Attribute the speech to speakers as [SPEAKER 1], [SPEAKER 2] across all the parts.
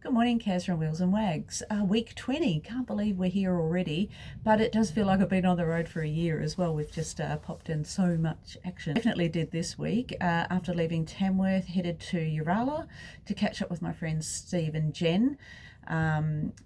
[SPEAKER 1] Good morning, Kaz from Wheels and Wags. Week 20, can't believe we're here already, but it does feel like I've been on the road for a year as well. We've just popped in so much action. Definitely did this week. After leaving Tamworth, headed to Urala to catch up with my friends Steve and Jen.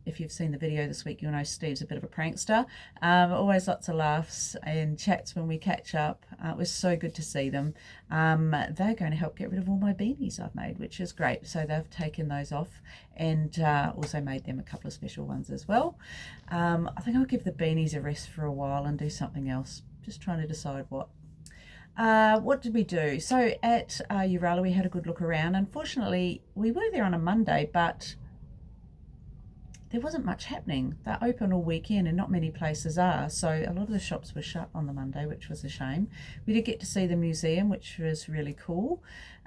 [SPEAKER 1] If you've seen the video this week, you'll know Steve's a bit of a prankster. Always lots of laughs and chats when we catch up. It was so good to see them. They're going to help get rid of all my beanies I've made, which is great. So they've taken those off and also made them a couple of special ones as well. I think I'll give the beanies a rest for a while and do something else. Just trying to decide what. What did we do? So at Urala, we had a good look around. Unfortunately, we were there on a Monday, but there wasn't much happening. They're open all weekend and not many places are, so a lot of the shops were shut on the Monday, which was a shame. We did get to see the museum, which was really cool,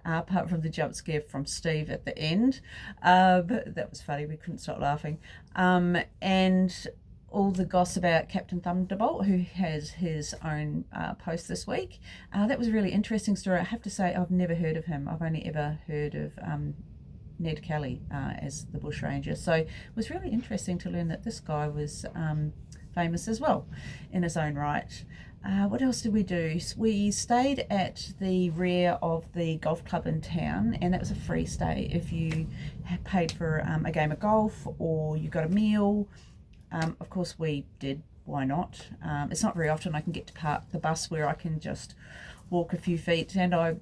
[SPEAKER 1] apart from the jump scare from Steve at the end, but that was funny. We couldn't stop laughing. And all the goss about Captain Thunderbolt, who has his own post this week. That was a really interesting story. I have to say, I've never heard of him. I've only ever heard of Ned Kelly as the bushranger. So it was really interesting to learn that this guy was famous as well in his own right. What else did we do? We stayed at the rear of the golf club in town, and that was a free stay if you had paid for a game of golf or you got a meal. Of course we did. Why not? It's not very often I can get to park the bus where I can just walk a few feet and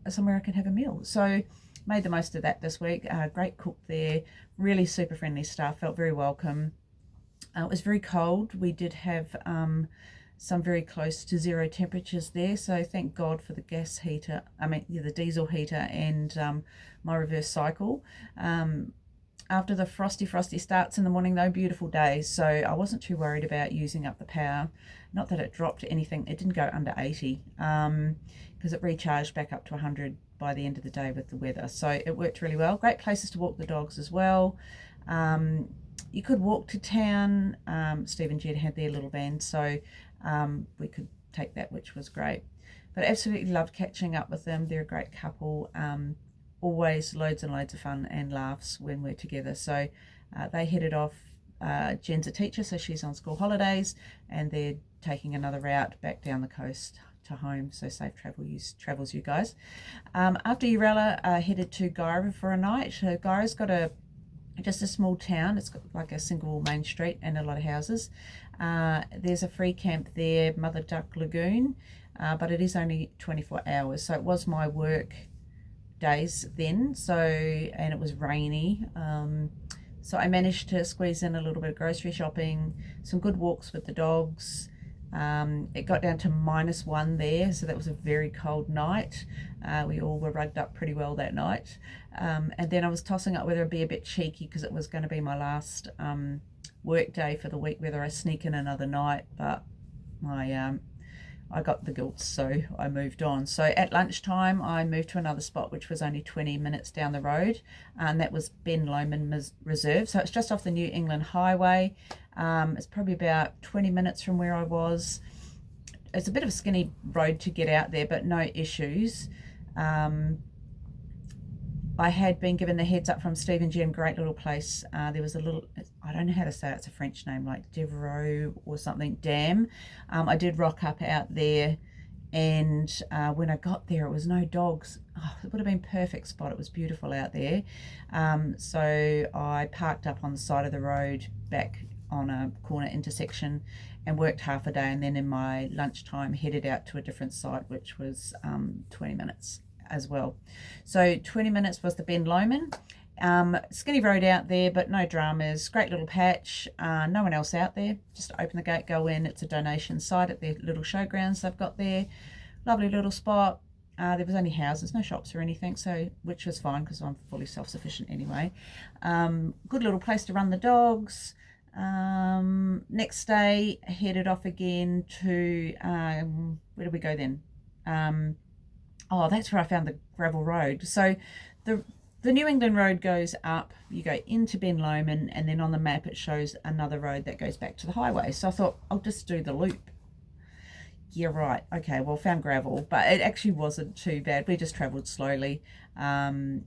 [SPEAKER 1] somewhere I can have a meal. So made the most of that this week. Great cook there, really super friendly staff, felt very welcome. It was very cold. We did have some very close to zero temperatures there, so thank God for the gas heater, the diesel heater and my reverse cycle. After the frosty starts in the morning though, beautiful days, so I wasn't too worried about using up the power. Not that it dropped anything, it didn't go under 80 because it recharged back up to 100 by the end of the day with the weather, so it worked really well. Great places to walk the dogs as well. You could walk to town. Steve and Jed had their little van, so we could take that, which was great. But absolutely loved catching up with them. They're a great couple. Always loads and loads of fun and laughs when we're together. So they headed off. Jen's a teacher, so she's on school holidays, and they're taking another route back down the coast to home. So safe travels, you guys. After Urala, headed to Guyra for a night. So Guyra's got just a small town. It's got like a single main street and a lot of houses. There's a free camp there, Mother Duck Lagoon, but it is only 24 hours. So it was my work days then, and it was rainy, so I managed to squeeze in a little bit of grocery shopping, some good walks with the dogs. It got down to -1 there, so that was a very cold night. We all were rugged up pretty well that night, and then I was tossing up whether it'd be a bit cheeky because it was going to be my last work day for the week, whether I sneak in another night, but I got the guilt, so I moved on. So at lunchtime, I moved to another spot, which was only 20 minutes down the road, and that was Ben Lomond Reserve. So it's just off the New England Highway. It's probably about 20 minutes from where I was. It's a bit of a skinny road to get out there, but no issues. I had been given the heads up from Steve and Jen, great little place. There was a little, I don't know how to say it, it's a French name, like Devereux or something, dam. I did rock up out there, and when I got there, it was no dogs. Oh, it would have been perfect spot. It was beautiful out there. So I parked up on the side of the road back on a corner intersection and worked half a day, and then in my lunchtime headed out to a different site, which was 20 minutes as well. So 20 minutes was the Ben Lomond. Skinny road out there, but no dramas. Great little patch. No one else out there. Just open the gate, go in. It's a donation site at their little showgrounds they've got there. Lovely little spot. There was only houses, no shops or anything, so which was fine because I'm fully self-sufficient anyway. Good little place to run the dogs. Next day, headed off again to where did we go then? Oh, that's where I found the gravel road. So the New England road goes up, you go into Ben Lomond, and then on the map it shows another road that goes back to the highway. So I thought, I'll just do the loop. Yeah, right. Okay, well, found gravel, but it actually wasn't too bad. We just travelled slowly. And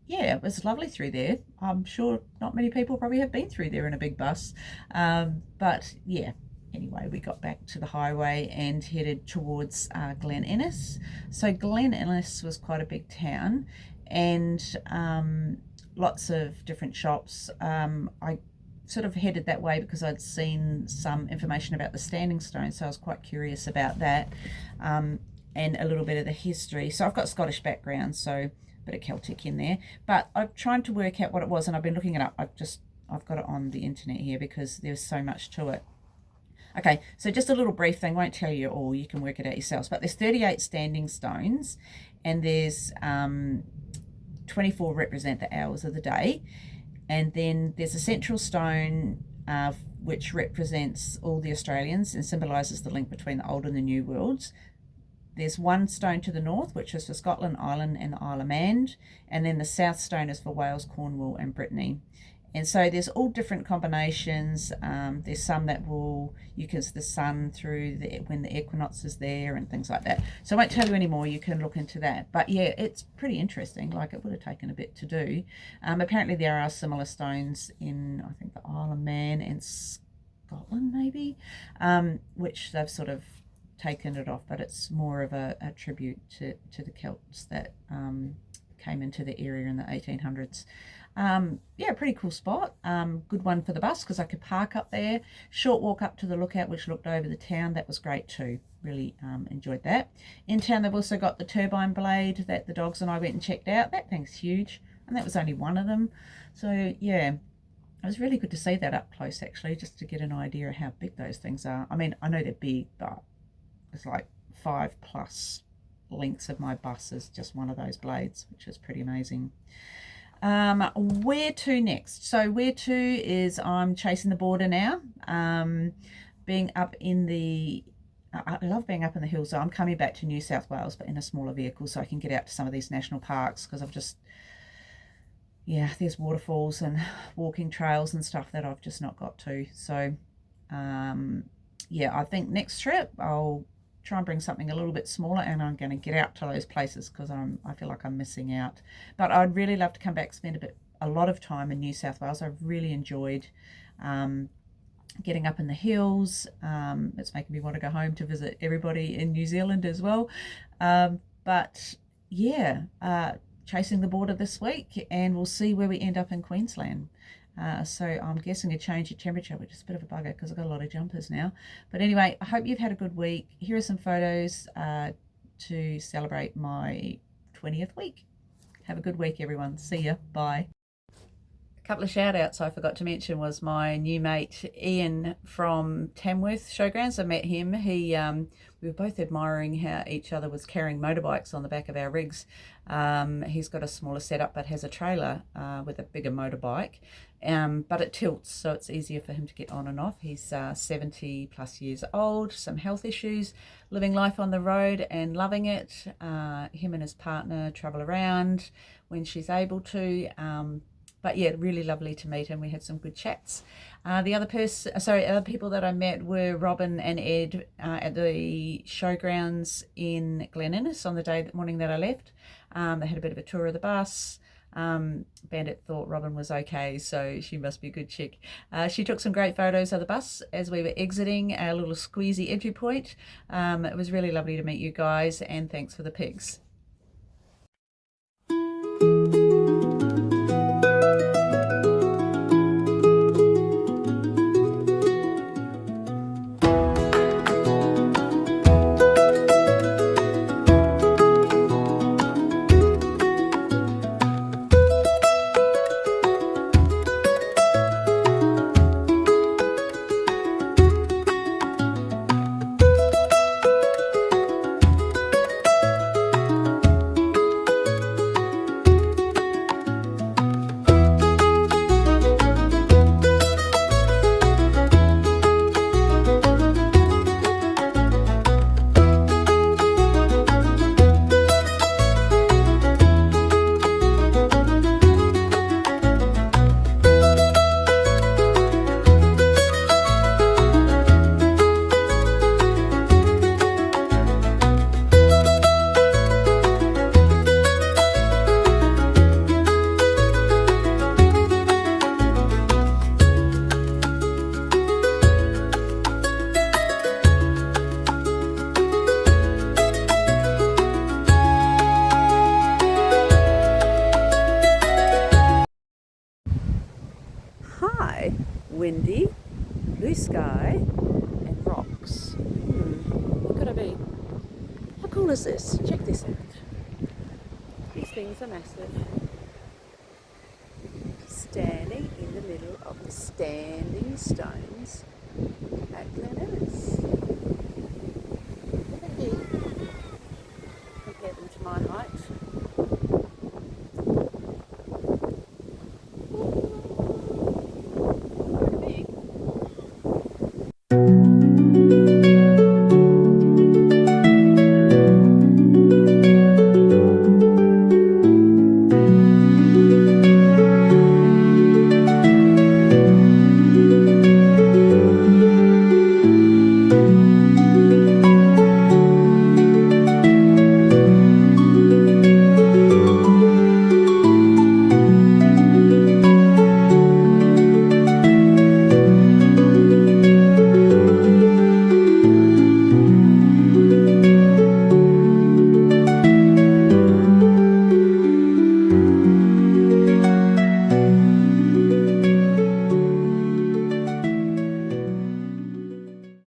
[SPEAKER 1] yeah, it was lovely through there. I'm sure not many people probably have been through there in a big bus. But yeah, anyway, we got back to the highway and headed towards Glen Innes. So Glen Innes was quite a big town, and lots of different shops. I sort of headed that way because I'd seen some information about the standing stone, so I was quite curious about that, and a little bit of the history. So I've got Scottish background, so a bit of Celtic in there, but I'm trying to work out what it was, and I've been looking it up. I've got it on the internet here because there's so much to it. Okay, so just a little brief thing, won't tell you all, you can work it out yourselves, but there's 38 standing stones, and there's 24 represent the hours of the day. And then there's a central stone which represents all the Australians and symbolises the link between the old and the new worlds. There's one stone to the north, which is for Scotland, Ireland and the Isle of Man. And then the south stone is for Wales, Cornwall and Brittany. And so there's all different combinations. There's some that will, you can see the sun through when the equinox is there and things like that. So I won't tell you any more, you can look into that. But yeah, it's pretty interesting. Like, it would have taken a bit to do. Apparently there are similar stones in, I think, the Isle of Man and Scotland maybe, which they've sort of taken it off, but it's more of a tribute to the Celts that came into the area in the 1800s. Yeah, pretty cool spot. Good one for the bus because I could park up there. Short walk up to the lookout, which looked over the town. That was great too. Really enjoyed that. In town, they've also got the turbine blade that the dogs and I went and checked out. That thing's huge, and that was only one of them. So yeah, it was really good to see that up close actually, just to get an idea of how big those things are. I mean, I know they're big, but it's like 5+ lengths of my bus is just one of those blades, which is pretty amazing. Where to next? So where to is I'm chasing the border now. Being up in the, I love being up in the hills. So I'm coming back to New South Wales, but in a smaller vehicle so I can get out to some of these national parks because I've just, yeah, there's waterfalls and walking trails and stuff that I've just not got to. So, yeah, I think next trip I'll try and bring something a little bit smaller, and I'm going to get out to those places because I feel like I'm missing out. But I'd really love to come back, spend a lot of time in New South Wales. I've really enjoyed getting up in the hills. It's making me want to go home to visit everybody in New Zealand as well. But yeah, chasing the border this week, and we'll see where we end up in Queensland. So I'm guessing a change of temperature, which is a bit of a bugger because I've got a lot of jumpers now. But anyway, I hope you've had a good week. Here are some photos to celebrate my 20th week. Have a good week, everyone. See ya. Bye. A couple of shout outs I forgot to mention was my new mate Ian from Tamworth Showgrounds. I met him. We were both admiring how each other was carrying motorbikes on the back of our rigs. He's got a smaller setup but has a trailer with a bigger motorbike, but it tilts so it's easier for him to get on and off. He's 70+ years old, some health issues, living life on the road and loving it. Him and his partner travel around when she's able to. But yeah, really lovely to meet him. We had some good chats. The other people that I met were Robin and Ed at the showgrounds in Glen Innes on the morning that I left. They had a bit of a tour of the bus. Bandit thought Robin was okay, so she must be a good chick. She took some great photos of the bus as we were exiting our little squeezy entry point. It was really lovely to meet you guys, and thanks for the pics. windy, blue sky, and rocks. What could it be? How cool is this? Check this out. These things are massive. Standing in the middle of the standing stones at Glen